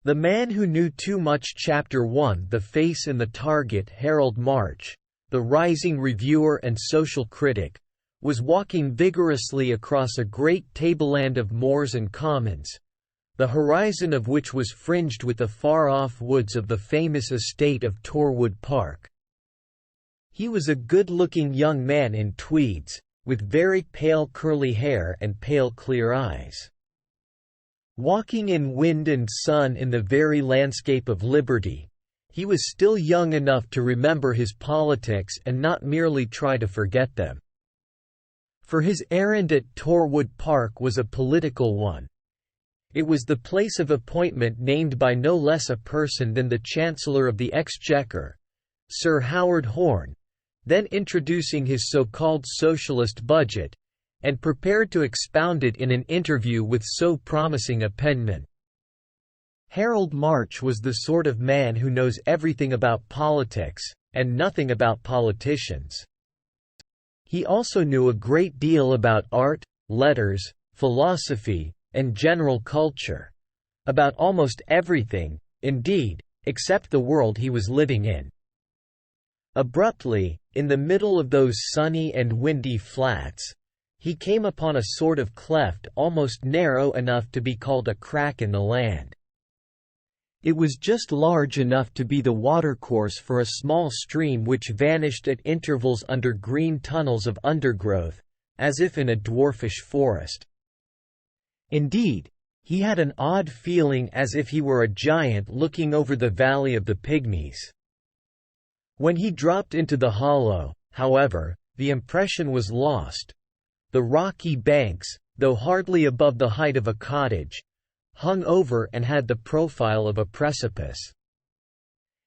The Man Who Knew Too Much. Chapter 1. The Face and the Target. Harold March, the rising reviewer and social critic, was walking vigorously across a great tableland of moors and commons, the horizon of which was fringed with the far-off woods of the famous estate of Torwood Park. He was a good-looking young man in tweeds, with very pale curly hair and pale clear eyes. Walking in wind and sun in the very landscape of liberty, he was still young enough to remember his politics and not merely try to forget them. For his errand at Torwood Park was a political one. It was the place of appointment named by no less a person than the Chancellor of the Exchequer, Sir Howard Horne, then introducing his so-called socialist budget, and prepared to expound it in an interview with so promising a penman. Harold March was the sort of man who knows everything about politics, and nothing about politicians. He also knew a great deal about art, letters, philosophy, and general culture. About almost everything, indeed, except the world he was living in. Abruptly, in the middle of those sunny and windy flats, he came upon a sort of cleft almost narrow enough to be called a crack in the land. It was just large enough to be the watercourse for a small stream which vanished at intervals under green tunnels of undergrowth, as if in a dwarfish forest. Indeed, he had an odd feeling as if he were a giant looking over the valley of the pygmies. When he dropped into the hollow, however, the impression was lost. The rocky banks, though hardly above the height of a cottage, hung over and had the profile of a precipice.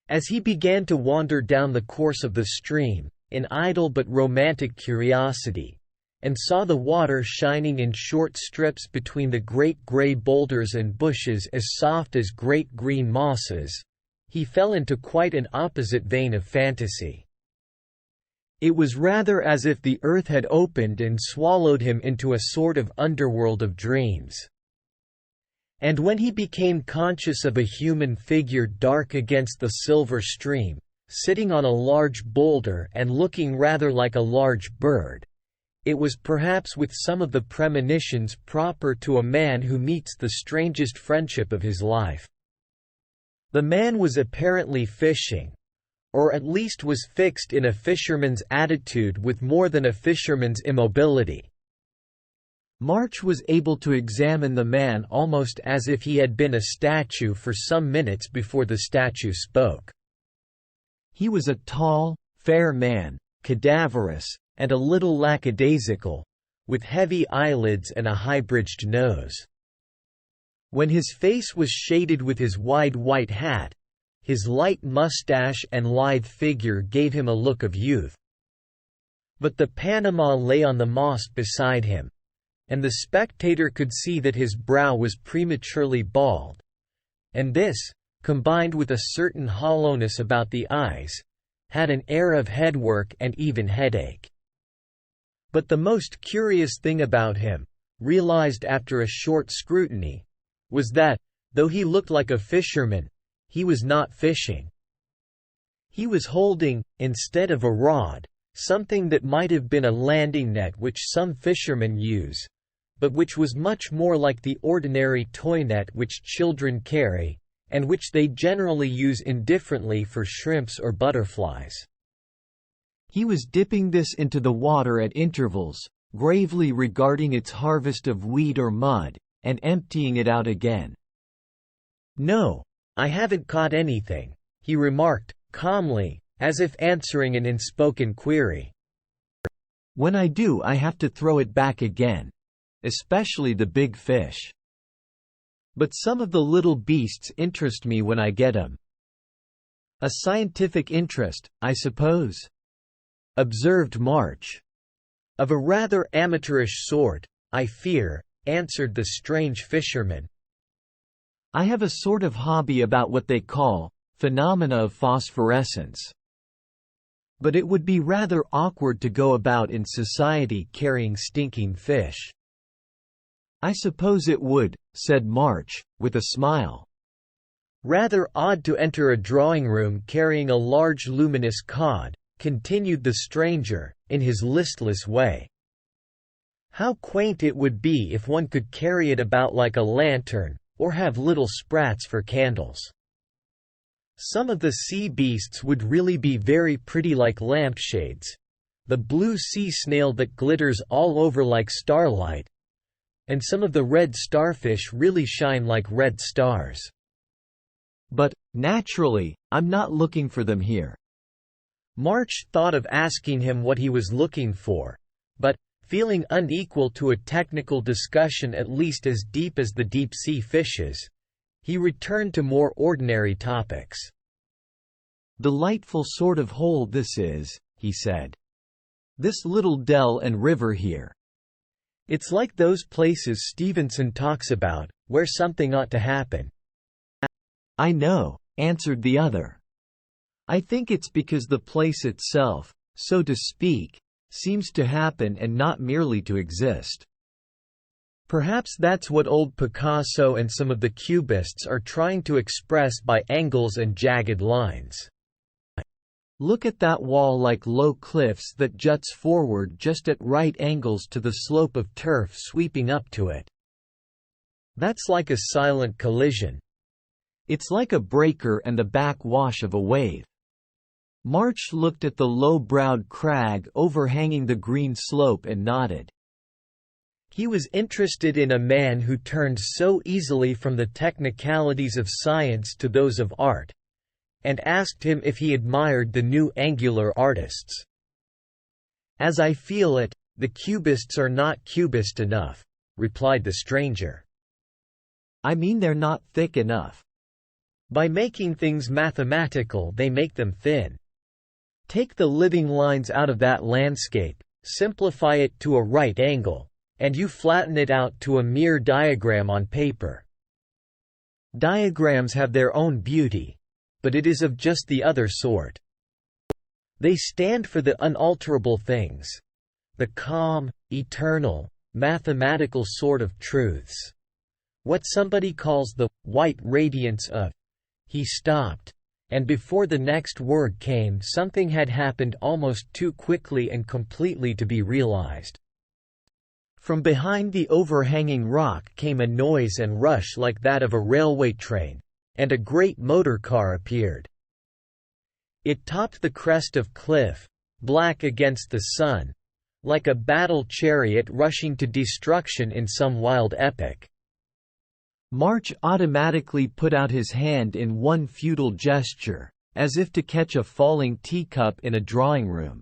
As he began to wander down the course of the stream, in idle but romantic curiosity, and saw the water shining in short strips between the great grey boulders and bushes as soft as great green mosses, he fell into quite an opposite vein of fantasy. It was rather as if the earth had opened and swallowed him into a sort of underworld of dreams. And when he became conscious of a human figure dark against the silver stream, sitting on a large boulder and looking rather like a large bird, it was perhaps with some of the premonitions proper to a man who meets the strangest friendship of his life. The man was apparently fishing, or at least was fixed in a fisherman's attitude with more than a fisherman's immobility. March was able to examine the man almost as if he had been a statue for some minutes before the statue spoke. He was a tall, fair man, cadaverous, and a little lackadaisical, with heavy eyelids and a high-bridged nose. When his face was shaded with his wide white hat, his light mustache and lithe figure gave him a look of youth. But the Panama lay on the moss beside him, and the spectator could see that his brow was prematurely bald, and this, combined with a certain hollowness about the eyes, had an air of headwork and even headache. But the most curious thing about him, realized after a short scrutiny, was that, though he looked like a fisherman, he was not fishing. He was holding, instead of a rod, something that might have been a landing net which some fishermen use, but which was much more like the ordinary toy net which children carry, and which they generally use indifferently for shrimps or butterflies. He was dipping this into the water at intervals, gravely regarding its harvest of weed or mud, and emptying it out again. "No, I haven't caught anything," he remarked, calmly, as if answering an unspoken query. "When I do, I have to throw it back again. Especially the big fish. But some of the little beasts interest me when I get 'em." "A scientific interest, I suppose?" observed March. "Of a rather amateurish sort, I fear," answered the strange fisherman. "I have a sort of hobby about what they call phenomena of phosphorescence. But it would be rather awkward to go about in society carrying stinking fish." "I suppose it would," said March, with a smile. Rather odd to enter a drawing-room carrying a large luminous cod, continued the stranger, in his listless way. How quaint it would be if one could carry it about like a lantern, or have little sprats for candles. Some of the sea beasts would really be very pretty like lampshades. The blue sea snail that glitters all over like starlight, and some of the red starfish really shine like red stars. But, naturally, I'm not looking for them here. March thought of asking him what he was looking for, but, feeling unequal to a technical discussion at least as deep as the deep-sea fishes, he returned to more ordinary topics. "Delightful sort of hole this is," he said. "This little dell and river here. It's like those places Stevenson talks about, where something ought to happen." "I know," answered the other. "I think it's because the place itself, so to speak, seems to happen and not merely to exist." Perhaps that's what old Picasso and some of the Cubists are trying to express by angles and jagged lines. Look at that wall like low cliffs that juts forward just at right angles to the slope of turf sweeping up to it. That's like a silent collision. It's like a breaker and the backwash of a wave. March looked at the low-browed crag overhanging the green slope and nodded. He was interested in a man who turned so easily from the technicalities of science to those of art, and asked him if he admired the new angular artists. "As I feel it, the Cubists are not Cubist enough," replied the stranger. "I mean they're not thick enough. By making things mathematical they make them thin. Take the living lines out of that landscape, simplify it to a right angle, and you flatten it out to a mere diagram on paper. Diagrams have their own beauty, but it is of just the other sort. They stand for the unalterable things, the calm, eternal, mathematical sort of truths. What somebody calls the white radiance of—" He stopped, and before the next word came something had happened almost too quickly and completely to be realized. From behind the overhanging rock came a noise and rush like that of a railway train, and a great motor car appeared. It topped the crest of cliff, black against the sun, like a battle chariot rushing to destruction in some wild epic. March automatically put out his hand in one futile gesture, as if to catch a falling teacup in a drawing room.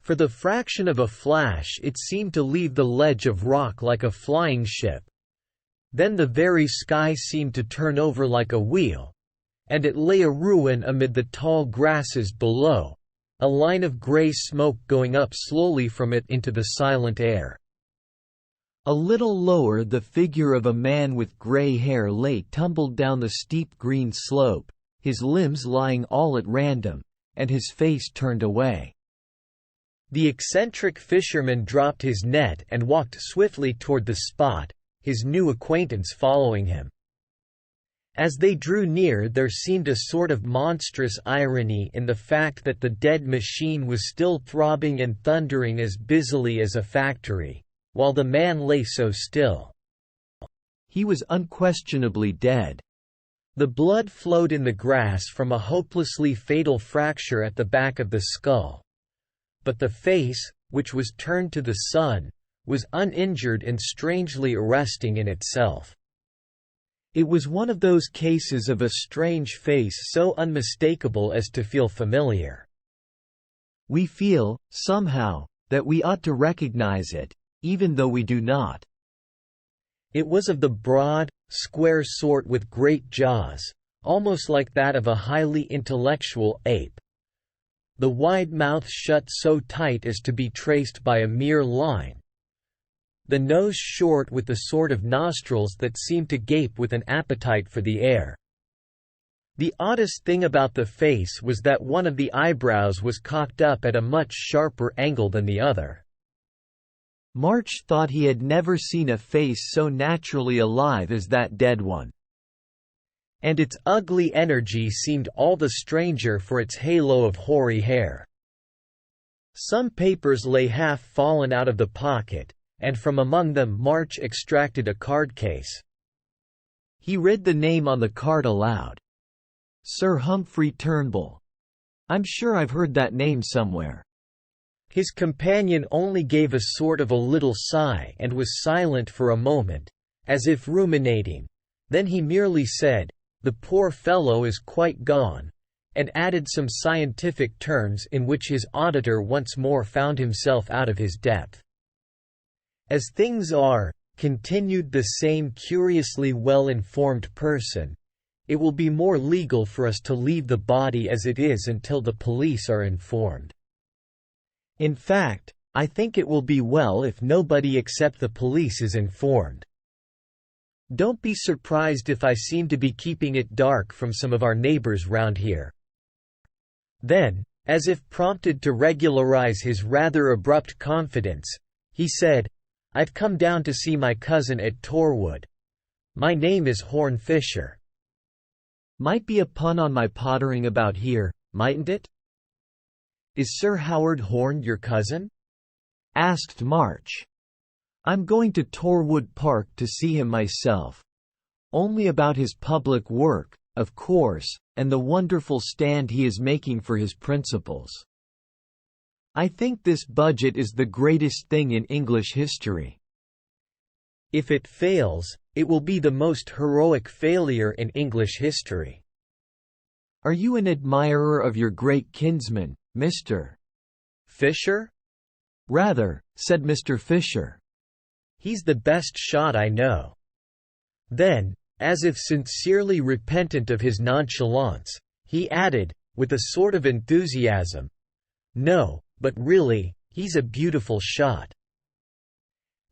For the fraction of a flash it seemed to leave the ledge of rock like a flying ship. Then the very sky seemed to turn over like a wheel, and it lay a ruin amid the tall grasses below, a line of grey smoke going up slowly from it into the silent air. A little lower the figure of a man with grey hair lay tumbled down the steep green slope, his limbs lying all at random, and his face turned away. The eccentric fisherman dropped his net and walked swiftly toward the spot, his new acquaintance following him. As they drew near there seemed a sort of monstrous irony in the fact that the dead machine was still throbbing and thundering as busily as a factory, while the man lay so still. He was unquestionably dead. The blood flowed in the grass from a hopelessly fatal fracture at the back of the skull. But the face, which was turned to the sun, was uninjured and strangely arresting in itself. It was one of those cases of a strange face so unmistakable as to feel familiar. We feel, somehow, that we ought to recognize it, even though we do not. It was of the broad, square sort with great jaws, almost like that of a highly intellectual ape. The wide mouth shut so tight as to be traced by a mere line. The nose short with the sort of nostrils that seemed to gape with an appetite for the air. The oddest thing about the face was that one of the eyebrows was cocked up at a much sharper angle than the other. March thought he had never seen a face so naturally alive as that dead one. and its ugly energy seemed all the stranger for its halo of hoary hair. Some papers lay half fallen out of the pocket, and from among them March extracted a card case. He read the name on the card aloud. Sir Humphrey Turnbull. I'm sure I've heard that name somewhere. His companion only gave a sort of a little sigh and was silent for a moment, as if ruminating. Then he merely said, "The poor fellow is quite gone," and added some scientific terms in which his auditor once more found himself out of his depth. "As things are," continued the same curiously well-informed person, "it will be more legal for us to leave the body as it is until the police are informed. In fact, I think it will be well if nobody except the police is informed. Don't be surprised if I seem to be keeping it dark from some of our neighbors round here." Then, as if prompted to regularize his rather abrupt confidence, he said, "I've come down to see my cousin at Torwood. My name is Horne Fisher." Might be a pun on my pottering about here, mightn't it? "Is Sir Howard Horne your cousin?" asked March. "I'm going to Torwood Park to see him myself. Only about his public work, of course, and the wonderful stand he is making for his principles. I think this budget is the greatest thing in English history." "If it fails, it will be the most heroic failure in English history." "Are you an admirer of your great kinsman, Mr. Fisher?" "Rather," said Mr. Fisher. "He's the best shot I know." Then, as if sincerely repentant of his nonchalance, he added, with a sort of enthusiasm, "No, but really, he's a beautiful shot."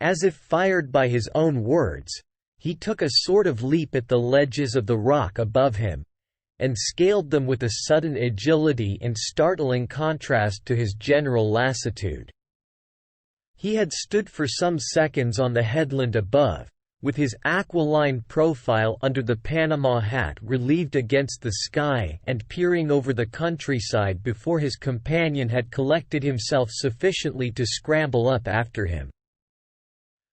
As if fired by his own words, he took a sort of leap at the ledges of the rock above him, and scaled them with a sudden agility in startling contrast to his general lassitude. He had stood for some seconds on the headland above, with his aquiline profile under the Panama hat relieved against the sky and peering over the countryside before his companion had collected himself sufficiently to scramble up after him.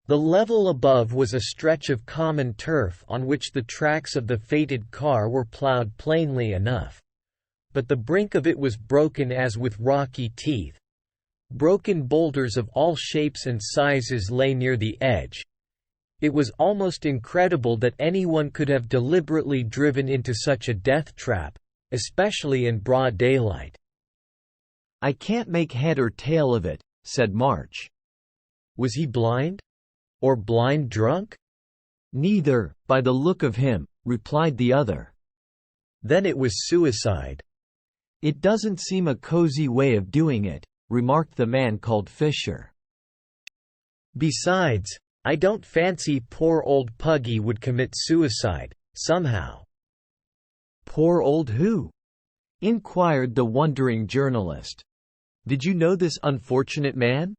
The level above was a stretch of common turf on which the tracks of the fated car were ploughed plainly enough. But the brink of it was broken as with rocky teeth. Broken boulders of all shapes and sizes lay near the edge. It was almost incredible that anyone could have deliberately driven into such a death trap, especially in broad daylight. "I can't make head or tail of it," said March. "Was he blind? Or blind drunk?" "Neither, by the look of him," replied the other. "Then it was suicide." "It doesn't seem a cozy way of doing it," remarked the man called Fisher. "Besides, I don't fancy poor old Puggy would commit suicide, somehow." "Poor old who?" inquired the wondering journalist. "Did you know this unfortunate man?"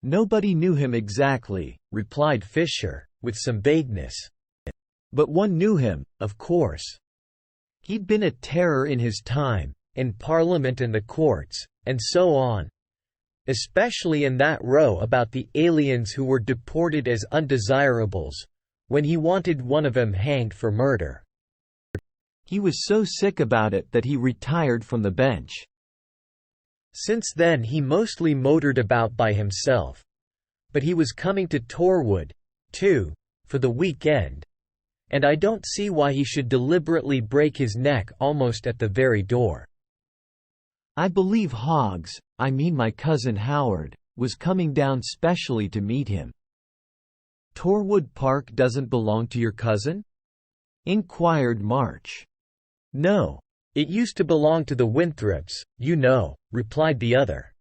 "Nobody knew him exactly," replied Fisher, with some vagueness. "But one knew him, of course. He'd been a terror in his time, in Parliament and the courts, and so on. Especially in that row about the aliens who were deported as undesirables, when he wanted one of 'em hanged for murder. He was so sick about it that he retired from the bench. Since then he mostly motored about by himself. But he was coming to Torwood, too, for the weekend. And I don't see why he should deliberately break his neck almost at the very door." "I believe Hoggs, I mean my cousin Howard, was coming down specially to meet him." "Torwood Park doesn't belong to your cousin?" inquired March. "No. It used to belong to the Winthrops, you know," replied the other.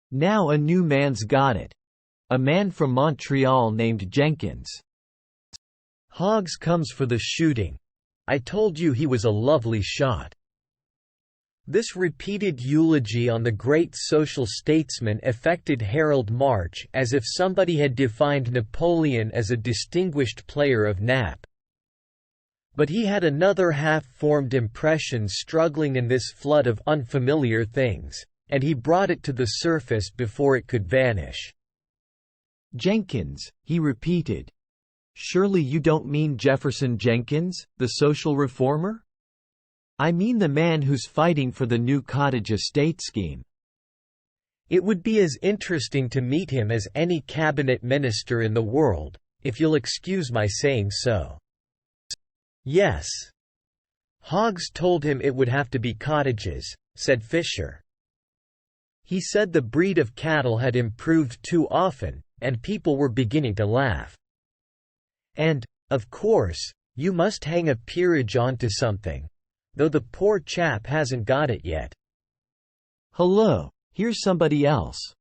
"Now a new man's got it. A man from Montreal named Jenkins. Hoggs comes for the shooting. I told you he was a lovely shot." This repeated eulogy on the great social statesman affected Harold March as if somebody had defined Napoleon as a distinguished player of nap. But he had another half-formed impression struggling in this flood of unfamiliar things, and he brought it to the surface before it could vanish. "Jenkins," he repeated. "Surely you don't mean Jefferson Jenkins, the social reformer? I mean the man who's fighting for the new cottage estate scheme." "It would be as interesting to meet him as any cabinet minister in the world, if you'll excuse my saying so." "Yes. Hoggs told him it would have to be cottages," said Fisher. "He said the breed of cattle had improved too often, and people were beginning to laugh. And, of course, you must hang a peerage onto something, though the poor chap hasn't got it yet." "Hello, here's somebody else."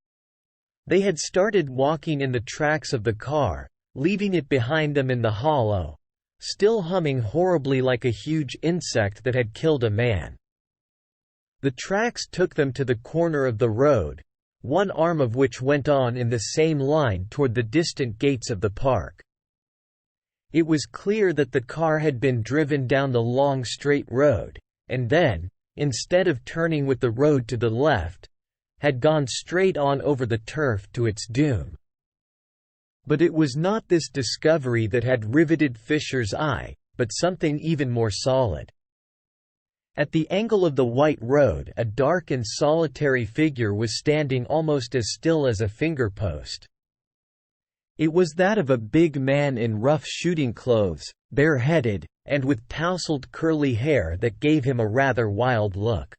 They had started walking in the tracks of the car, leaving it behind them in the hollow, still humming horribly like a huge insect that had killed a man. The tracks took them to the corner of the road, one arm of which went on in the same line toward the distant gates of the park. It was clear that the car had been driven down the long straight road, and then, instead of turning with the road to the left, had gone straight on over the turf to its doom. But it was not this discovery that had riveted Fisher's eye, but something even more solid. At the angle of the white road, a dark and solitary figure was standing almost as still as a fingerpost. It was that of a big man in rough shooting clothes, bareheaded, and with tousled curly hair that gave him a rather wild look.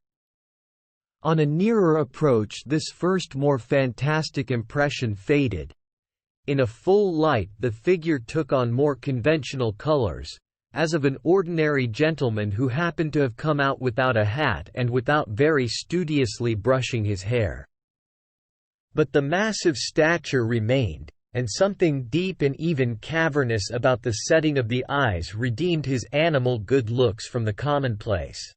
On a nearer approach, this first more fantastic impression faded. In a full light, the figure took on more conventional colors, as of an ordinary gentleman who happened to have come out without a hat and without very studiously brushing his hair. But the massive stature remained, and something deep and even cavernous about the setting of the eyes redeemed his animal good looks from the commonplace.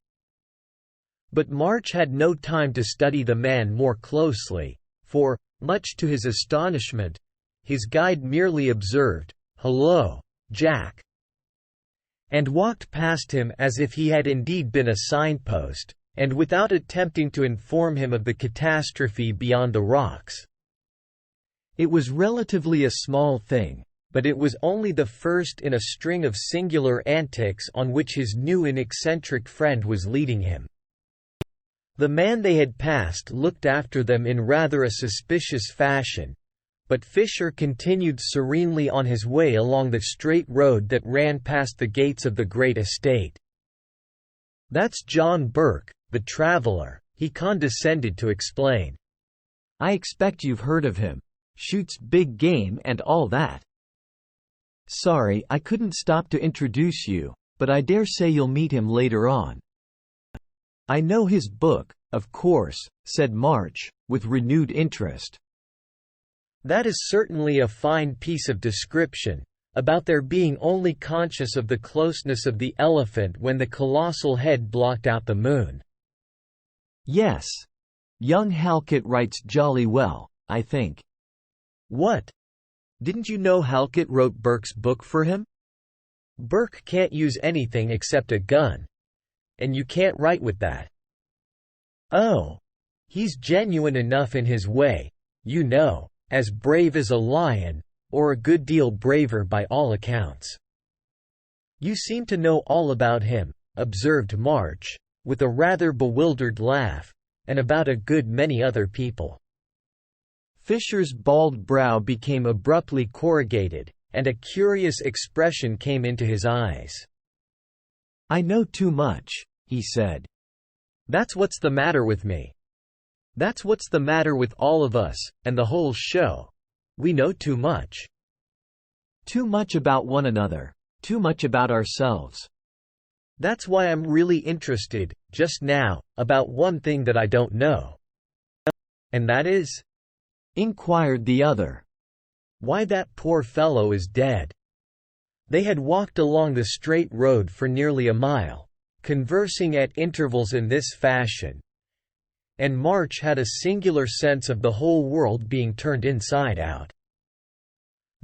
But March had no time to study the man more closely, for, much to his astonishment, his guide merely observed, "Hello, Jack," and walked past him as if he had indeed been a signpost, and without attempting to inform him of the catastrophe beyond the rocks. It was relatively a small thing, but it was only the first in a string of singular antics on which his new and eccentric friend was leading him. The man they had passed looked after them in rather a suspicious fashion, but Fisher continued serenely on his way along the straight road that ran past the gates of the great estate. "That's John Burke, the traveler," he condescended to explain. "I expect you've heard of him. Shoots big game and all that. Sorry I couldn't stop to introduce you, but I dare say you'll meet him later on." "I know his book, of course," said March, with renewed interest. "That is certainly a fine piece of description, about their being only conscious of the closeness of the elephant when the colossal head blocked out the moon." "Yes. Young Halkett writes jolly well, I think." "What? Didn't you know Halkett wrote Burke's book for him? Burke can't use anything except a gun. And you can't write with that." "Oh. He's genuine enough in his way, you know. As brave as a lion, or a good deal braver by all accounts." "You seem to know all about him," observed March, with a rather bewildered laugh, "and about a good many other people." Fisher's bald brow became abruptly corrugated, and a curious expression came into his eyes. "I know too much," he said. "That's what's the matter with me. That's what's the matter with all of us, and the whole show. We know too much. Too much about one another. Too much about ourselves." "That's why I'm really interested, just now, about one thing that I don't know." "And that is?" inquired the other. "Why that poor fellow is dead." They had walked along the straight road for nearly a mile, conversing at intervals in this fashion, and March had a singular sense of the whole world being turned inside out.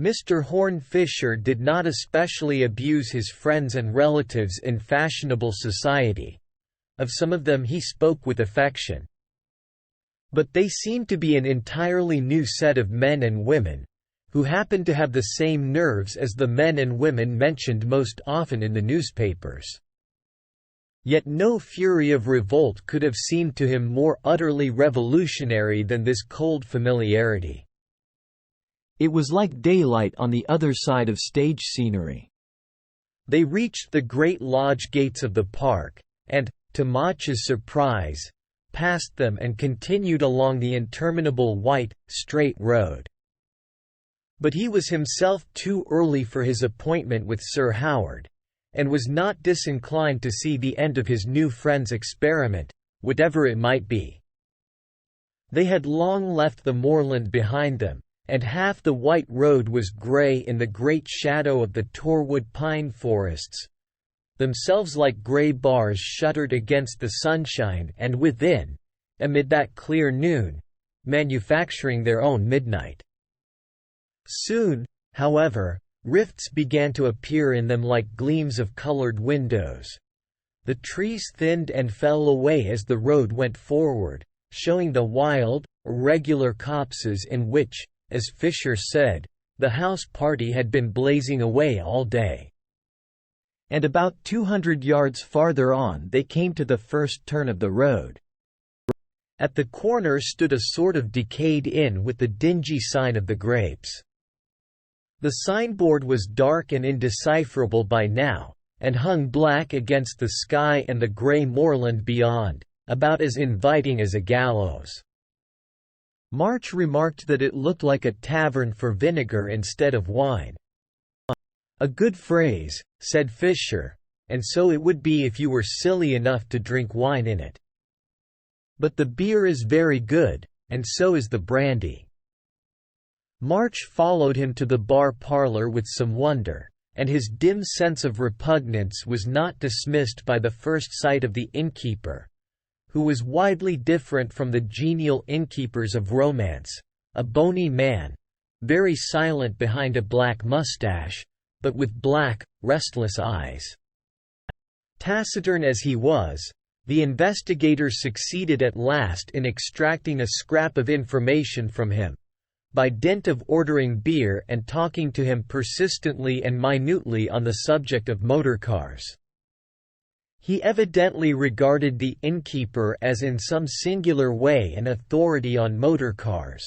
Mr. Horne Fisher did not especially abuse his friends and relatives in fashionable society. Of some of them he spoke with affection. But they seemed to be an entirely new set of men and women, who happened to have the same nerves as the men and women mentioned most often in the newspapers. Yet no fury of revolt could have seemed to him more utterly revolutionary than this cold familiarity. It was like daylight on the other side of stage scenery. They reached the great lodge gates of the park, and, to Mach's surprise, passed them and continued along the interminable white, straight road. But he was himself too early for his appointment with Sir Howard, and was not disinclined to see the end of his new friend's experiment, whatever it might be. They had long left the moorland behind them, and half the white road was grey in the great shadow of the Torwood pine forests, themselves like grey bars shuttered against the sunshine and within, amid that clear noon, manufacturing their own midnight. Soon, however, rifts began to appear in them like gleams of colored windows. The trees thinned and fell away as the road went forward, showing the wild, irregular copses in which, as Fisher said, the house party had been blazing away all day. And about 200 yards farther on they came to the first turn of the road. At the corner stood a sort of decayed inn with the dingy sign of the Grapes. The signboard was dark and indecipherable by now, and hung black against the sky and the grey moorland beyond, about as inviting as a gallows. March remarked that it looked like a tavern for vinegar instead of wine. "A good phrase," said Fisher, "and so it would be if you were silly enough to drink wine in it. But the beer is very good, and so is the brandy." March followed him to the bar parlour with some wonder, and his dim sense of repugnance was not dismissed by the first sight of the innkeeper, who was widely different from the genial innkeepers of romance, a bony man, very silent behind a black moustache, but with black, restless eyes. Taciturn as he was, the investigator succeeded at last in extracting a scrap of information from him, by dint of ordering beer and talking to him persistently and minutely on the subject of motor cars. He evidently regarded the innkeeper as in some singular way an authority on motor cars,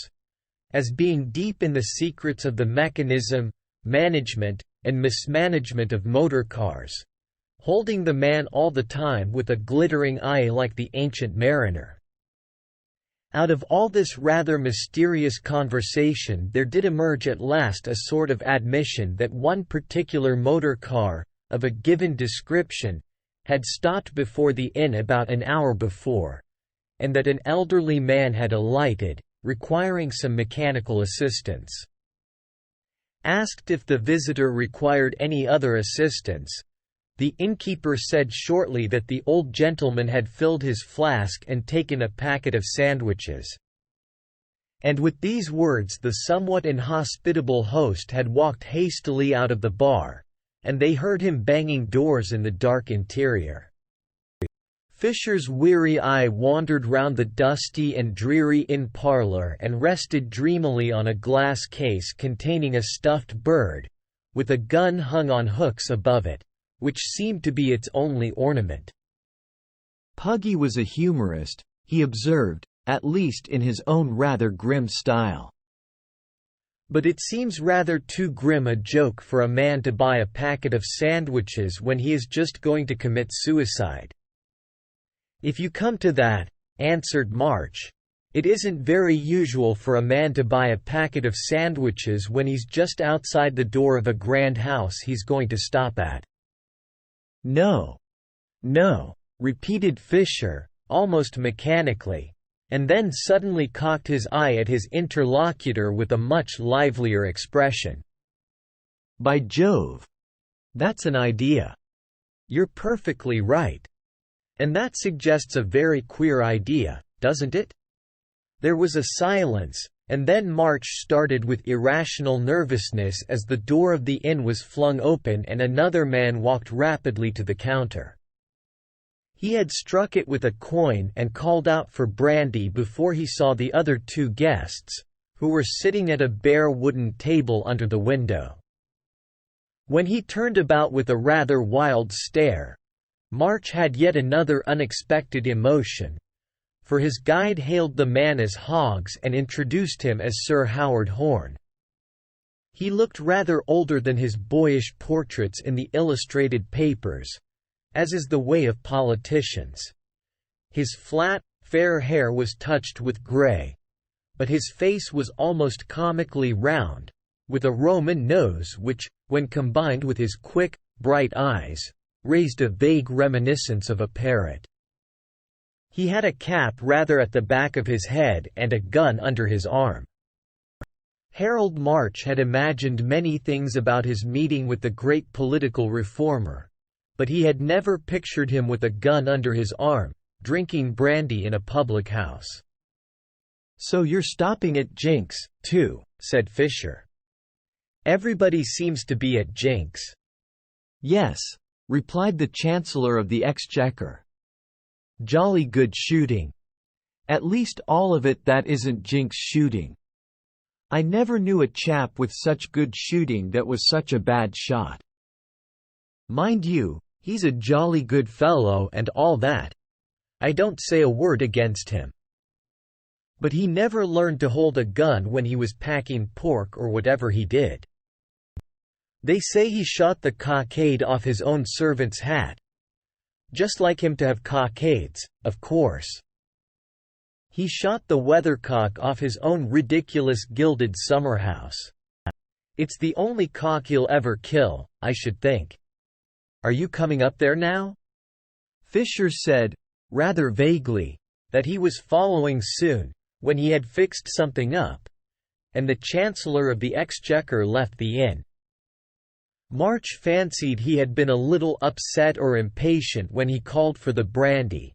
as being deep in the secrets of the mechanism, management, and mismanagement of motor cars, holding the man all the time with a glittering eye like the Ancient Mariner. Out of all this rather mysterious conversation there did emerge at last a sort of admission that one particular motor car, of a given description, had stopped before the inn about an hour before, and that an elderly man had alighted, requiring some mechanical assistance. Asked if the visitor required any other assistance, the innkeeper said shortly that the old gentleman had filled his flask and taken a packet of sandwiches. And with these words the somewhat inhospitable host had walked hastily out of the bar, and they heard him banging doors in the dark interior. Fisher's weary eye wandered round the dusty and dreary inn parlour and rested dreamily on a glass case containing a stuffed bird, with a gun hung on hooks above it, which seemed to be its only ornament. Puggy was a humorist, he observed, at least in his own rather grim style. But it seems rather too grim a joke for a man to buy a packet of sandwiches when he is just going to commit suicide. "If you come to that," answered March, "it isn't very usual for a man to buy a packet of sandwiches when he's just outside the door of a grand house he's going to stop at." "No. No," repeated Fisher, almost mechanically, and then suddenly cocked his eye at his interlocutor with a much livelier expression. "By Jove! That's an idea. You're perfectly right. And that suggests a very queer idea, doesn't it?" There was a silence, And then March started with irrational nervousness as the door of the inn was flung open and another man walked rapidly to the counter. He had struck it with a coin and called out for brandy before he saw the other two guests, who were sitting at a bare wooden table under the window. When he turned about with a rather wild stare, March had yet another unexpected emotion, for his guide hailed the man as Hoggs and introduced him as Sir Howard Horne. He looked rather older than his boyish portraits in the illustrated papers, as is the way of politicians. His flat, fair hair was touched with grey, but his face was almost comically round, with a Roman nose which, when combined with his quick, bright eyes, raised a vague reminiscence of a parrot. He had a cap rather at the back of his head and a gun under his arm. Harold March had imagined many things about his meeting with the great political reformer, but he had never pictured him with a gun under his arm, drinking brandy in a public house. "So you're stopping at Jinks, too," said Fisher. "Everybody seems to be at Jinks." "Yes," replied the Chancellor of the Exchequer. "Jolly good shooting. At least all of it that isn't Jinks shooting. I never knew a chap with such good shooting that was such a bad shot. Mind you, he's a jolly good fellow and all that. I don't say a word against him. But he never learned to hold a gun when he was packing pork or whatever he did. They say he shot the cockade off his own servant's hat. Just like him to have cockades, of course. He shot the weathercock off his own ridiculous gilded summerhouse. It's the only cock he'll ever kill, I should think. Are you coming up there now?" Fisher said, rather vaguely, that he was following soon, when he had fixed something up, and the Chancellor of the Exchequer left the inn. March fancied he had been a little upset or impatient when he called for the brandy,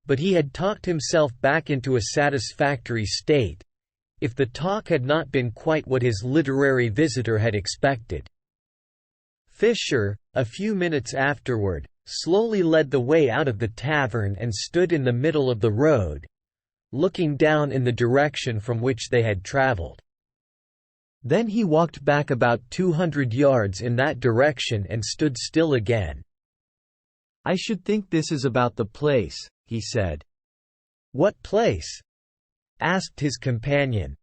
but he had talked himself back into a satisfactory state, if the talk had not been quite what his literary visitor had expected. Fisher, a few minutes afterward, slowly led the way out of the tavern and stood in the middle of the road, looking down in the direction from which they had travelled. Then he walked back about 200 yards in that direction and stood still again. "I should think this is about the place," he said. "What place?" asked his companion.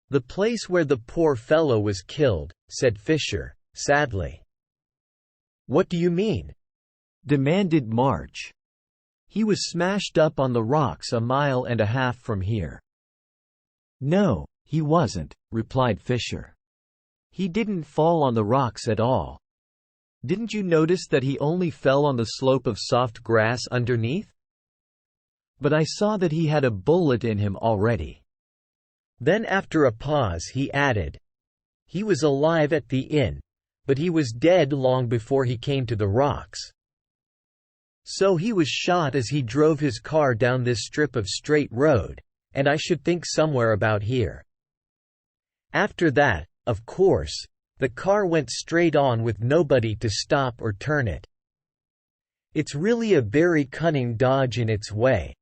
"The place where the poor fellow was killed," said Fisher, sadly. "What do you mean?" demanded March. "He was smashed up on the rocks a mile and a half from here." "No, he wasn't," replied Fisher. "He didn't fall on the rocks at all. Didn't you notice that he only fell on the slope of soft grass underneath? But I saw that he had a bullet in him already." Then after a pause he added, "He was alive at the inn, but he was dead long before he came to the rocks. So he was shot as he drove his car down this strip of straight road, and I should think somewhere about here. After that, of course, the car went straight on with nobody to stop or turn it. It's really a very cunning dodge in its way,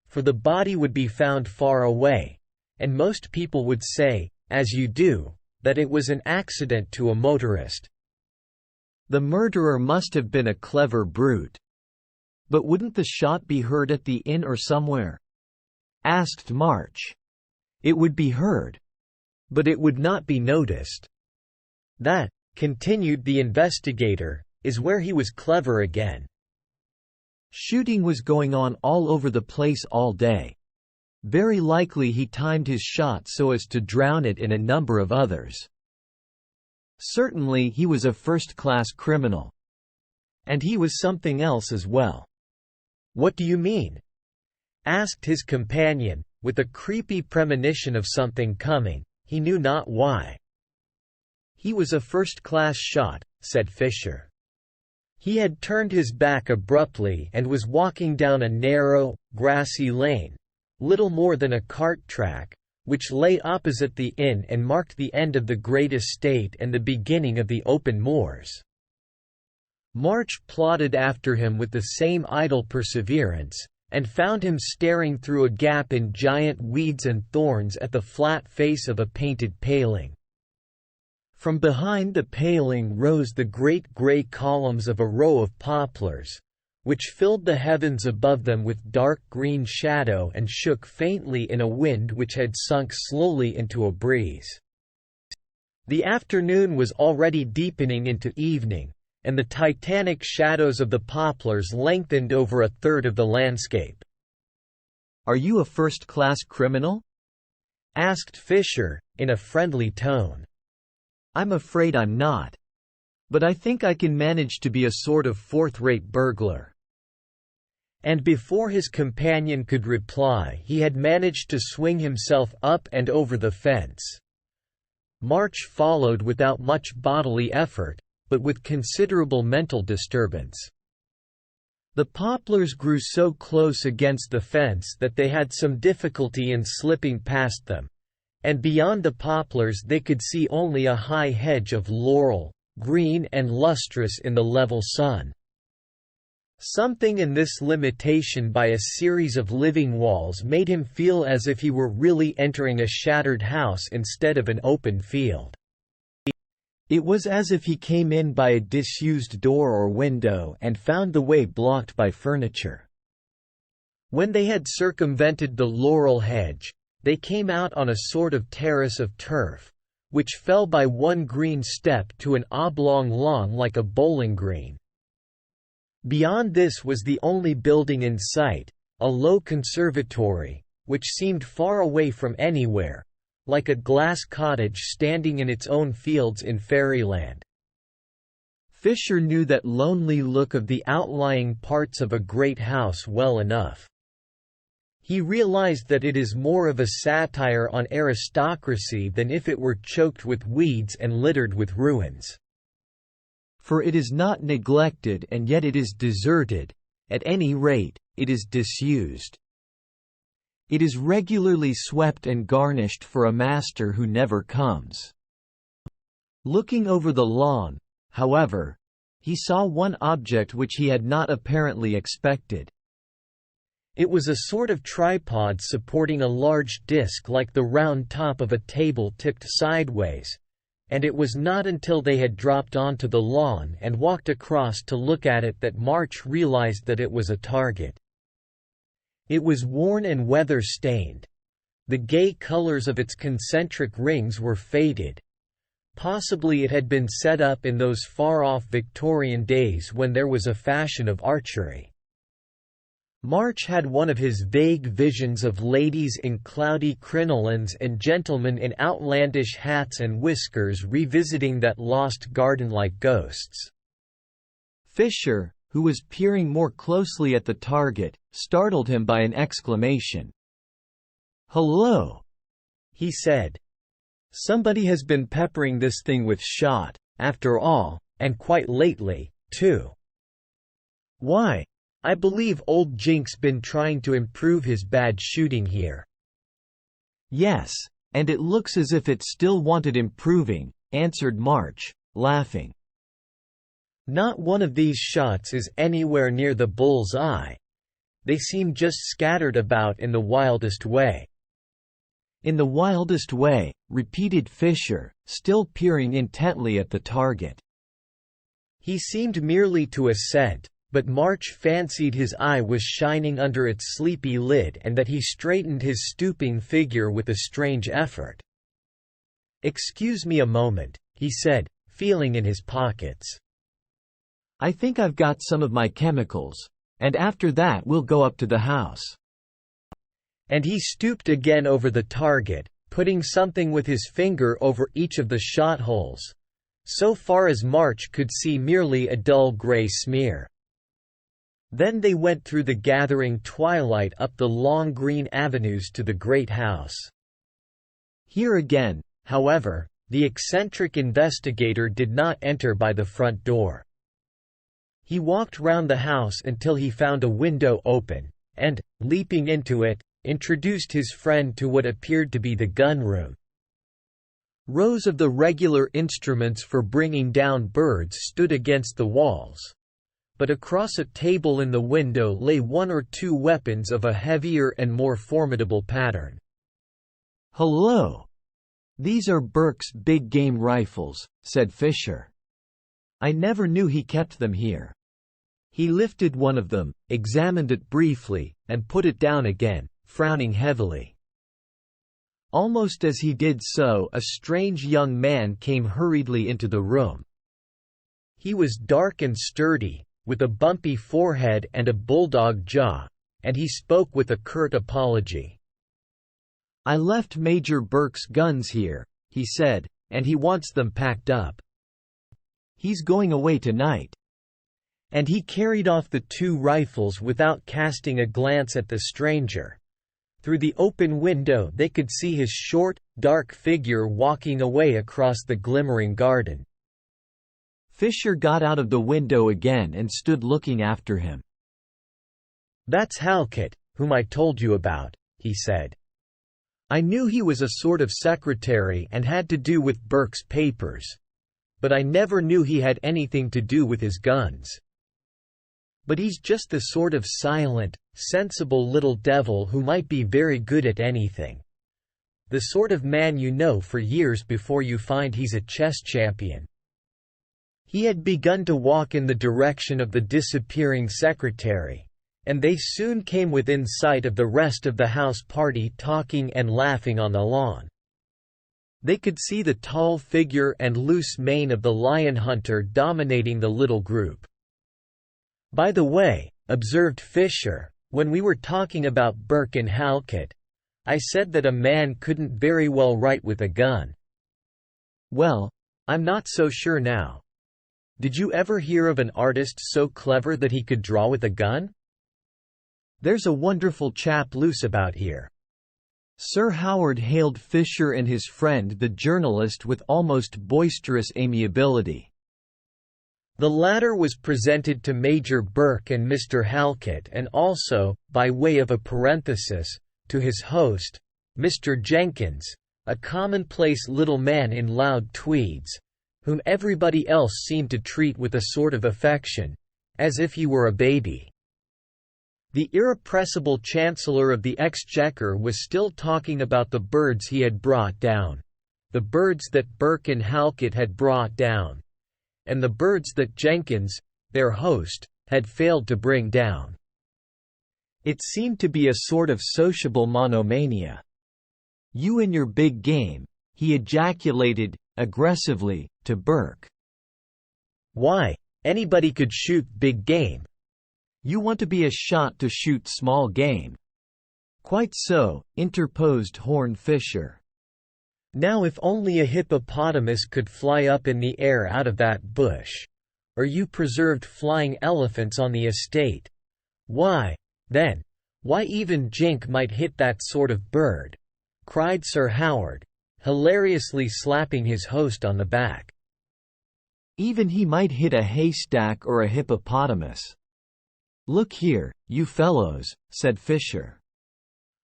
for the body would be found far away, and most people would say, as you do, that it was an accident to a motorist. The murderer must have been a clever brute. But wouldn't the shot be heard at the inn or somewhere?" asked March. "It would be heard. But it would not be noticed. That," continued the investigator, "is where he was clever again. Shooting was going on all over the place all day. Very likely he timed his shot so as to drown it in a number of others. Certainly he was a first-class criminal. And he was something else as well." "What do you mean?" asked his companion, with a creepy premonition of something coming, he knew not why. "He was a first-class shot," said Fisher. "He had turned his back abruptly and was walking down a narrow, grassy lane, little more than a cart track, which lay opposite the inn and marked the end of the great estate and the beginning of the open moors. March plodded after him with the same idle perseverance, and found him staring through a gap in giant weeds and thorns at the flat face of a painted paling. From behind the paling rose the great grey columns of a row of poplars, which filled the heavens above them with dark green shadow and shook faintly in a wind which had sunk slowly into a breeze. The afternoon was already deepening into evening, and the titanic shadows of the poplars lengthened over a third of the landscape. "Are you a first-class criminal?" asked Fisher, in a friendly tone. "I'm afraid I'm not. But I think I can manage to be a sort of fourth-rate burglar." And before his companion could reply, he had managed to swing himself up and over the fence. March followed without much bodily effort, but with considerable mental disturbance. The poplars grew so close against the fence that they had some difficulty in slipping past them, and beyond the poplars they could see only a high hedge of laurel, green and lustrous in the level sun. Something in this limitation by a series of living walls made him feel as if he were really entering a shattered house instead of an open field. It was as if he came in by a disused door or window and found the way blocked by furniture. When they had circumvented the laurel hedge, they came out on a sort of terrace of turf, which fell by one green step to an oblong lawn like a bowling green. Beyond this was the only building in sight, a low conservatory, which seemed far away from anywhere, like a glass cottage standing in its own fields in fairyland. Fisher knew that lonely look of the outlying parts of a great house well enough. He realized that it is more of a satire on aristocracy than if it were choked with weeds and littered with ruins. For it is not neglected and yet it is deserted, at any rate, it is disused. It is regularly swept and garnished for a master who never comes. Looking over the lawn, however, he saw one object which he had not apparently expected. It was a sort of tripod supporting a large disc like the round top of a table tipped sideways, and it was not until they had dropped onto the lawn and walked across to look at it that March realized that it was a target. It was worn and weather-stained. The gay colors of its concentric rings were faded. Possibly it had been set up in those far-off Victorian days when there was a fashion of archery. March had one of his vague visions of ladies in cloudy crinolines and gentlemen in outlandish hats and whiskers revisiting that lost garden like ghosts. Fisher, who was peering more closely at the target, startled him by an exclamation. "Hello," he said. "Somebody has been peppering this thing with shot, after all, and quite lately, too. Why, I believe old Jink's been trying to improve his bad shooting here." "Yes, and it looks as if it still wanted improving," answered March, laughing. "Not one of these shots is anywhere near the bull's eye. They seem just scattered about in the wildest way." "In the wildest way," repeated Fisher, still peering intently at the target. He seemed merely to assent, but March fancied his eye was shining under its sleepy lid and that he straightened his stooping figure with a strange effort. "Excuse me a moment," he said, feeling in his pockets. "I think I've got some of my chemicals, and after that we'll go up to the house." And he stooped again over the target, putting something with his finger over each of the shot holes. So far as March could see, merely a dull gray smear. Then they went through the gathering twilight up the long green avenues to the great house. Here again, however, the eccentric investigator did not enter by the front door. He walked round the house until he found a window open, and, leaping into it, introduced his friend to what appeared to be the gun room. Rows of the regular instruments for bringing down birds stood against the walls, but across a table in the window lay one or two weapons of a heavier and more formidable pattern. "Hello. These are Burke's big game rifles," said Fisher. "I never knew he kept them here." He lifted one of them, examined it briefly, and put it down again, frowning heavily. Almost as he did so, a strange young man came hurriedly into the room. He was dark and sturdy, with a bumpy forehead and a bulldog jaw, and he spoke with a curt apology. "I left Major Burke's guns here," he said, "and he wants them packed up. He's going away tonight." And he carried off the two rifles without casting a glance at the stranger. Through the open window they could see his short, dark figure walking away across the glimmering garden. Fisher got out of the window again and stood looking after him. "That's Halkett, whom I told you about," he said. "I knew he was a sort of secretary and had to do with Burke's papers. But I never knew he had anything to do with his guns. But he's just the sort of silent, sensible little devil who might be very good at anything. The sort of man you know for years before you find he's a chess champion." He had begun to walk in the direction of the disappearing secretary, and they soon came within sight of the rest of the house party talking and laughing on the lawn. They could see the tall figure and loose mane of the lion hunter dominating the little group. "By the way," observed Fisher, "when we were talking about Burke and Halkett, I said that a man couldn't very well write with a gun. Well, I'm not so sure now. Did you ever hear of an artist so clever that he could draw with a gun? There's a wonderful chap loose about here." Sir Howard hailed Fisher and his friend the journalist with almost boisterous amiability. The latter was presented to Major Burke and Mr. Halkett, and also, by way of a parenthesis, to his host, Mr. Jenkins, a commonplace little man in loud tweeds, whom everybody else seemed to treat with a sort of affection, as if he were a baby. The irrepressible Chancellor of the Exchequer was still talking about the birds he had brought down, the birds that Burke and Halkett had brought down, and the birds that Jenkins, their host, had failed to bring down. It seemed to be a sort of sociable monomania. "You and your big game," he ejaculated, aggressively, to Burke. "Why, anybody could shoot big game. You want to be a shot to shoot small game." "Quite so," interposed Horne Fisher. "Now if only a hippopotamus could fly up in the air out of that bush. Or you preserved flying elephants on the estate. Why, then, why even Jink might hit that sort of bird," cried Sir Howard, hilariously slapping his host on the back. "Even he might hit a haystack or a hippopotamus." "Look here, you fellows," said Fisher.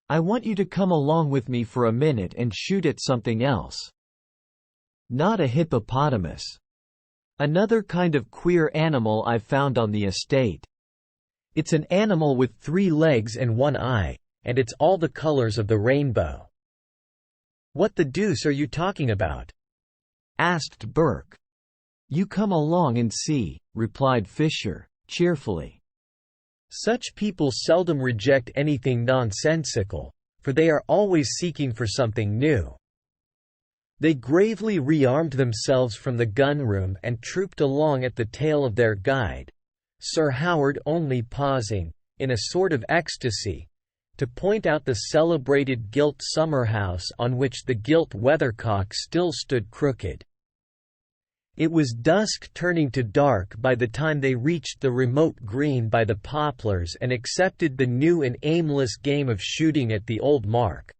"I want you to come along with me for a minute and shoot at something else. Not a hippopotamus. Another kind of queer animal I've found on the estate. It's an animal with 3 legs and 1 eye, and it's all the colors of the rainbow." "What the deuce are you talking about?" asked Burke. "You come along and see," replied Fisher, cheerfully. Such people seldom reject anything nonsensical, for they are always seeking for something new. They gravely rearmed themselves from the gun room and trooped along at the tail of their guide, Sir Howard only pausing, in a sort of ecstasy, to point out the celebrated gilt summer-house on which the gilt weathercock still stood crooked. It was dusk turning to dark by the time they reached the remote green by the poplars and accepted the new and aimless game of shooting at the old mark.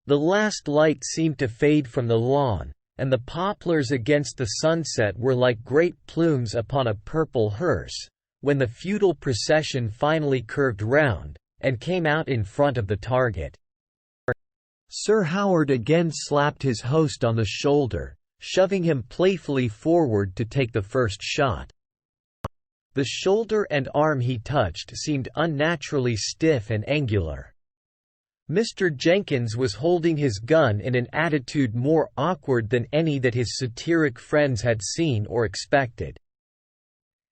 The last light seemed to fade from the lawn, and the poplars against the sunset were like great plumes upon a purple hearse, when the feudal procession finally curved round, and came out in front of the target. Sir Howard again slapped his host on the shoulder, shoving him playfully forward to take the first shot. The shoulder and arm he touched seemed unnaturally stiff and angular. Mr. Jenkins was holding his gun in an attitude more awkward than any that his satiric friends had seen or expected.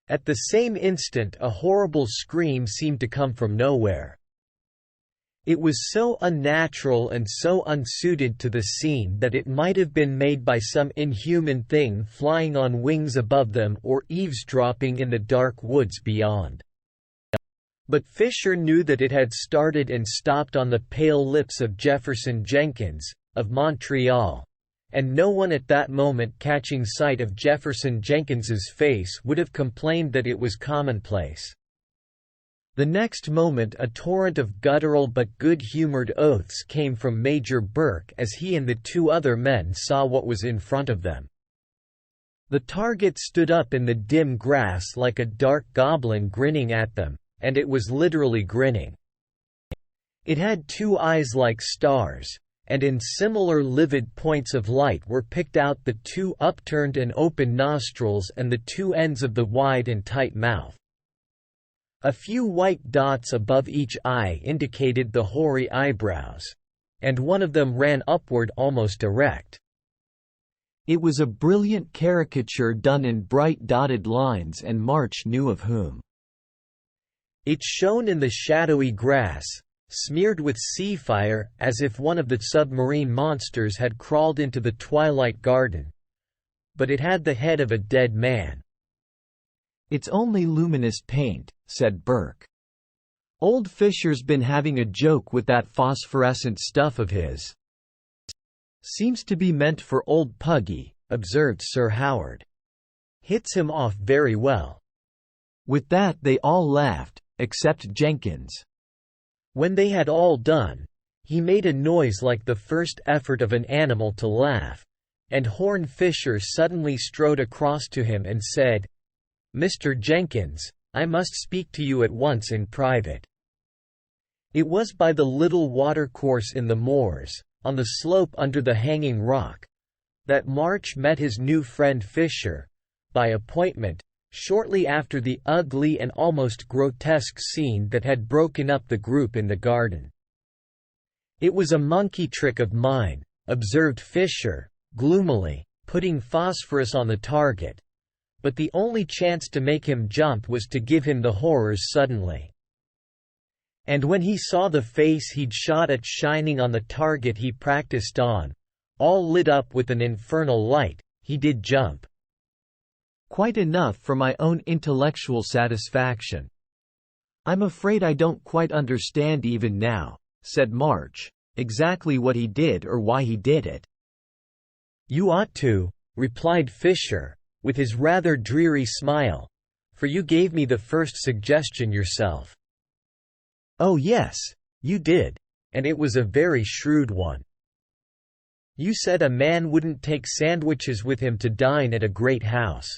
At the same instant a horrible scream seemed to come from nowhere. It was so unnatural and so unsuited to the scene that it might have been made by some inhuman thing flying on wings above them or eavesdropping in the dark woods beyond. But Fisher knew that it had started and stopped on the pale lips of Jefferson Jenkins, of Montreal, and no one at that moment catching sight of Jefferson Jenkins's face would have complained that it was commonplace. The next moment a torrent of guttural but good-humored oaths came from Major Burke as he and the two other men saw what was in front of them. The target stood up in the dim grass like a dark goblin grinning at them, and it was literally grinning. It had two eyes like stars, and in similar livid points of light were picked out the two upturned and open nostrils and the two ends of the wide and tight mouth. A few white dots above each eye indicated the hoary eyebrows, and one of them ran upward almost erect. It was a brilliant caricature done in bright dotted lines, and March knew of whom. It shone in the shadowy grass, smeared with sea fire as if one of the submarine monsters had crawled into the twilight garden. But it had the head of a dead man. "It's only luminous paint," said Burke. "Old Fisher's been having a joke with that phosphorescent stuff of his." "Seems to be meant for old Puggy," observed Sir Howard. "Hits him off very well." With that they all laughed, except Jenkins. When they had all done, he made a noise like the first effort of an animal to laugh, and Horne Fisher suddenly strode across to him and said, "Mr. Jenkins, I must speak to you at once in private." It was by the little watercourse in the moors, on the slope under the hanging rock, that March met his new friend Fisher, by appointment, shortly after the ugly and almost grotesque scene that had broken up the group in the garden. "It was a monkey trick of mine," observed Fisher, gloomily, putting phosphorus on the target. But the only chance to make him jump was to give him the horrors suddenly. And when he saw the face he'd shot at shining on the target he practiced on, all lit up with an infernal light, he did jump. "Quite enough for my own intellectual satisfaction. I'm afraid I don't quite understand even now," said March, "exactly what he did or why he did it." "You ought to," replied Fisher, with his rather dreary smile, "for you gave me the first suggestion yourself." "Oh yes, you did, and it was a very shrewd one. You said a man wouldn't take sandwiches with him to dine at a great house.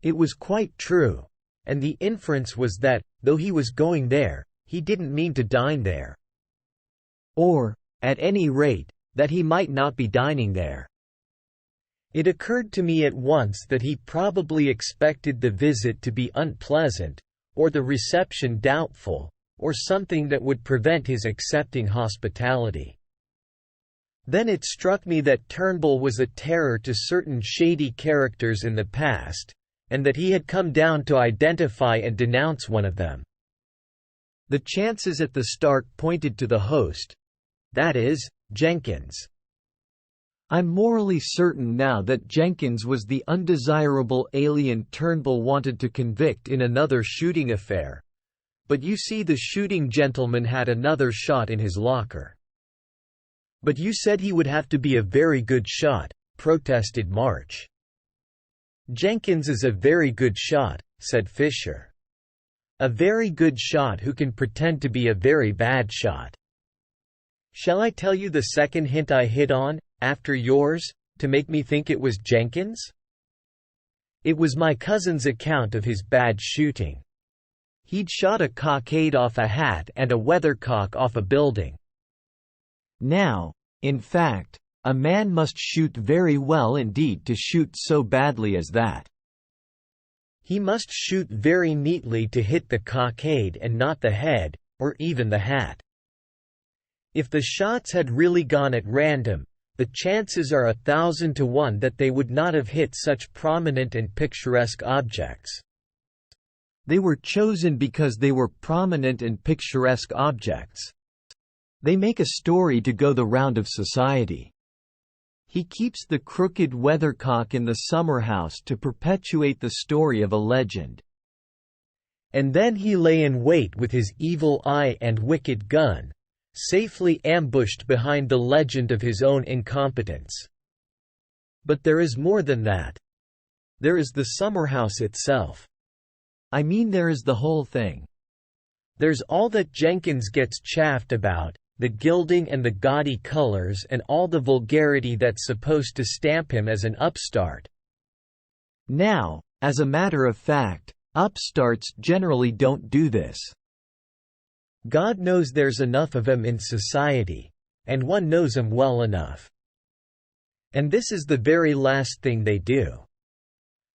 It was quite true, and the inference was that, though he was going there, he didn't mean to dine there. Or, at any rate, that he might not be dining there. It occurred to me at once that he probably expected the visit to be unpleasant, or the reception doubtful, or something that would prevent his accepting hospitality. Then it struck me that Turnbull was a terror to certain shady characters in the past, and that he had come down to identify and denounce one of them. The chances at the start pointed to the host, that is, Jenkins. I'm morally certain now that Jenkins was the undesirable alien Turnbull wanted to convict in another shooting affair. But you see, the shooting gentleman had another shot in his locker." "But you said he would have to be a very good shot," protested March. "Jenkins is a very good shot," said Fisher. "A very good shot who can pretend to be a very bad shot. Shall I tell you the second hint I hit on, after yours, to make me think it was Jenkins? It was my cousin's account of his bad shooting. He'd shot a cockade off a hat and a weathercock off a building. Now, in fact, a man must shoot very well indeed to shoot so badly as that. He must shoot very neatly to hit the cockade and not the head, or even the hat. If the shots had really gone at random, the chances are 1,000 to 1 that they would not have hit such prominent and picturesque objects. They were chosen because they were prominent and picturesque objects. They make a story to go the round of society. He keeps the crooked weathercock in the summer house to perpetuate the story of a legend. And then he lay in wait with his evil eye and wicked gun, safely ambushed behind the legend of his own incompetence. But there is more than that. There is the summer house itself. I mean, there is the whole thing. There's all that Jenkins gets chaffed about, the gilding and the gaudy colors and all the vulgarity that's supposed to stamp him as an upstart. Now, as a matter of fact, upstarts generally don't do this. God knows there's enough of 'em in society, and one knows 'em well enough. And this is the very last thing they do.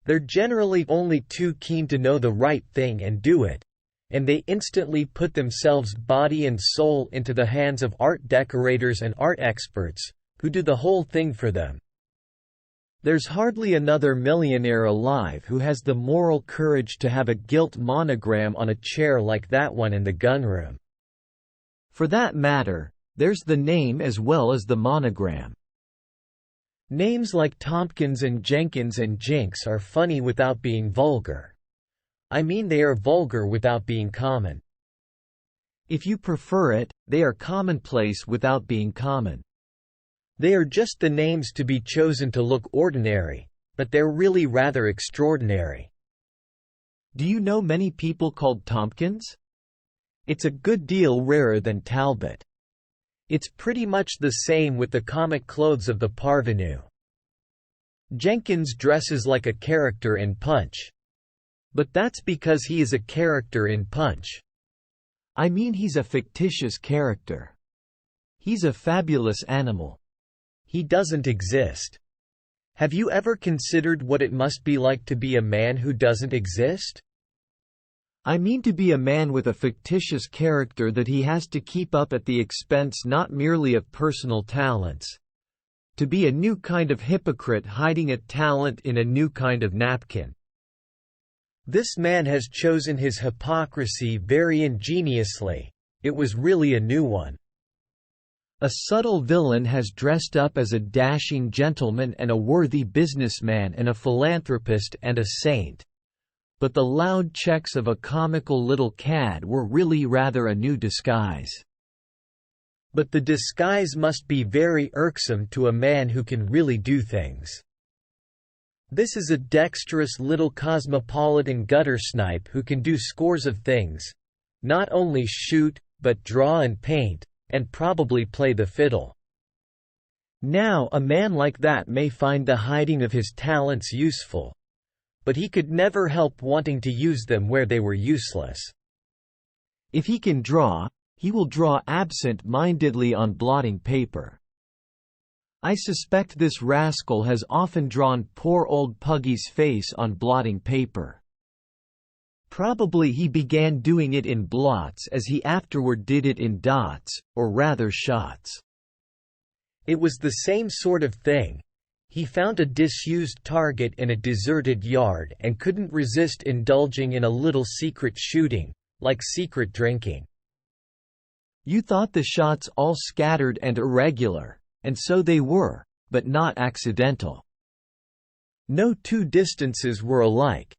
They're generally only too keen to know the right thing and do it, and they instantly put themselves body and soul into the hands of art decorators and art experts, who do the whole thing for them. There's hardly another millionaire alive who has the moral courage to have a gilt monogram on a chair like that one in the gunroom. For that matter, there's the name as well as the monogram. Names like Tompkins and Jenkins and Jinx are funny without being vulgar. I mean, they are vulgar without being common. If you prefer it, they are commonplace without being common. They are just the names to be chosen to look ordinary, but they're really rather extraordinary. Do you know many people called Tompkins? It's a good deal rarer than Talbot. It's pretty much the same with the comic clothes of the parvenu. Jenkins dresses like a character in Punch. But that's because he is a character in Punch. I mean, he's a fictitious character. He's a fabulous animal. He doesn't exist. Have you ever considered what it must be like to be a man who doesn't exist? I mean, to be a man with a fictitious character that he has to keep up at the expense not merely of personal talents. To be a new kind of hypocrite hiding a talent in a new kind of napkin. This man has chosen his hypocrisy very ingeniously. It was really a new one. A subtle villain has dressed up as a dashing gentleman and a worthy businessman and a philanthropist and a saint. But the loud checks of a comical little cad were really rather a new disguise. But the disguise must be very irksome to a man who can really do things. This is a dexterous little cosmopolitan guttersnipe who can do scores of things. Not only shoot, but draw and paint, and probably play the fiddle. Now, a man like that may find the hiding of his talents useful. But he could never help wanting to use them where they were useless. If he can draw, he will draw absent-mindedly on blotting paper. I suspect this rascal has often drawn poor old Puggy's face on blotting paper. Probably he began doing it in blots as he afterward did it in dots, or rather shots. It was the same sort of thing. He found a disused target in a deserted yard and couldn't resist indulging in a little secret shooting, like secret drinking. You thought the shots all scattered and irregular, and so they were, but not accidental. No two distances were alike,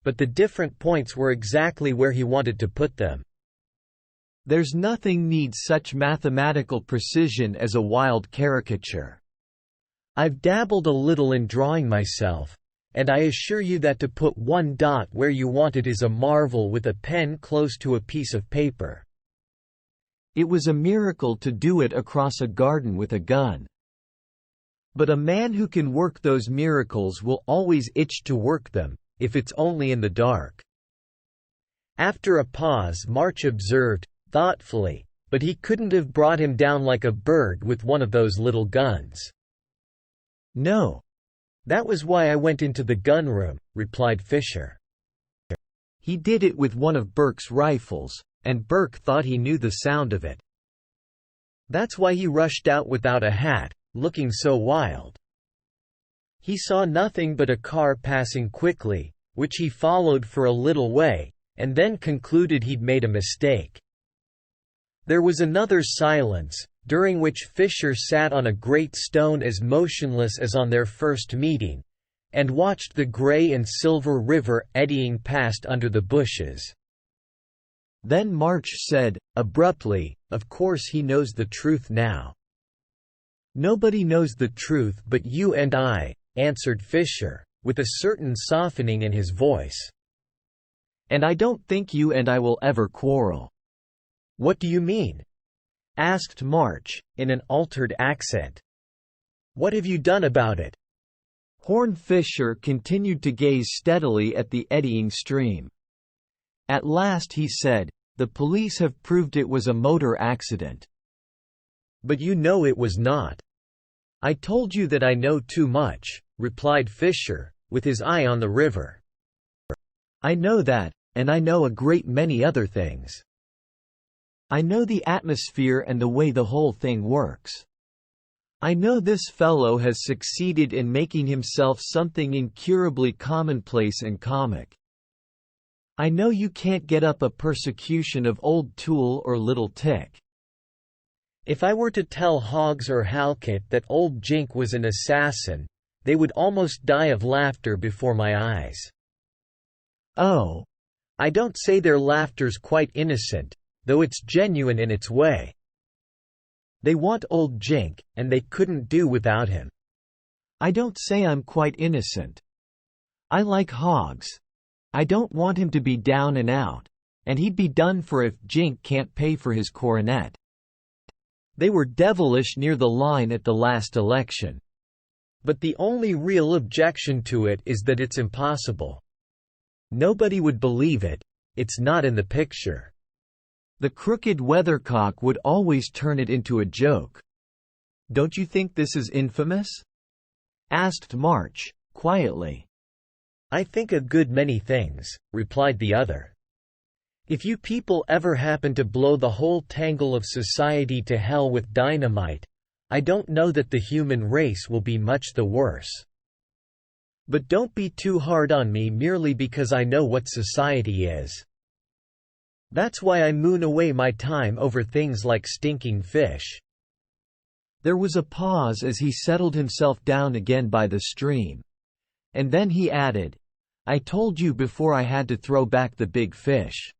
but the different points were exactly where he wanted to put them. There's nothing needs such mathematical precision as a wild caricature. I've dabbled a little in drawing myself, and I assure you that to put one dot where you want it is a marvel with a pen close to a piece of paper. It was a miracle to do it across a garden with a gun. But a man who can work those miracles will always itch to work them, if it's only in the dark. After a pause, March observed, thoughtfully, "But he couldn't have brought him down like a bird with one of those little guns." "No. "That was why I went into the gun room," replied Fisher. "He did it with one of Burke's rifles, and Burke thought he knew the sound of it. That's why he rushed out without a hat, looking so wild. He saw nothing but a car passing quickly, which he followed for a little way, and then concluded he'd made a mistake." There was another silence, during which Fisher sat on a great stone as motionless as on their first meeting, and watched the grey and silver river eddying past under the bushes. Then March said, abruptly, "Of course he knows the truth now." "Nobody knows the truth but you and I," answered Fisher, with a certain softening in his voice. "And I don't think you and I will ever quarrel." "What do you mean?" asked March, in an altered accent. "What have you done about it?" Horne Fisher continued to gaze steadily at the eddying stream. At last he said, "The police have proved it was a motor accident." "But you know it was not." "I told you that I know too much," replied Fisher, with his eye on the river. "I know that, and I know a great many other things. I know the atmosphere and the way the whole thing works. I know this fellow has succeeded in making himself something incurably commonplace and comic. I know you can't get up a persecution of Old Toole or Little Tick. If I were to tell Hoggs or Halkett that Old Jink was an assassin, they would almost die of laughter before my eyes." "Oh, I don't say their laughter's quite innocent, though it's genuine in its way. They want Old Jink, and they couldn't do without him." I don't say I'm quite innocent. I like Hoggs. I don't want him to be down and out, and he'd be done for if Jink can't pay for his coronet. They were devilish near the line at the last election. But the only real objection to it is that it's impossible. Nobody would believe it. It's not in the picture. The crooked weathercock would always turn it into a joke. Don't you think this is infamous?" asked March, quietly. "I think a good many things," replied the other. "If you people ever happen to blow the whole tangle of society to hell with dynamite, I don't know that the human race will be much the worse. But don't be too hard on me merely because I know what society is. That's why I moon away my time over things like stinking fish." There was a pause as he settled himself down again by the stream. And then he added, "I told you before I had to throw back the big fish."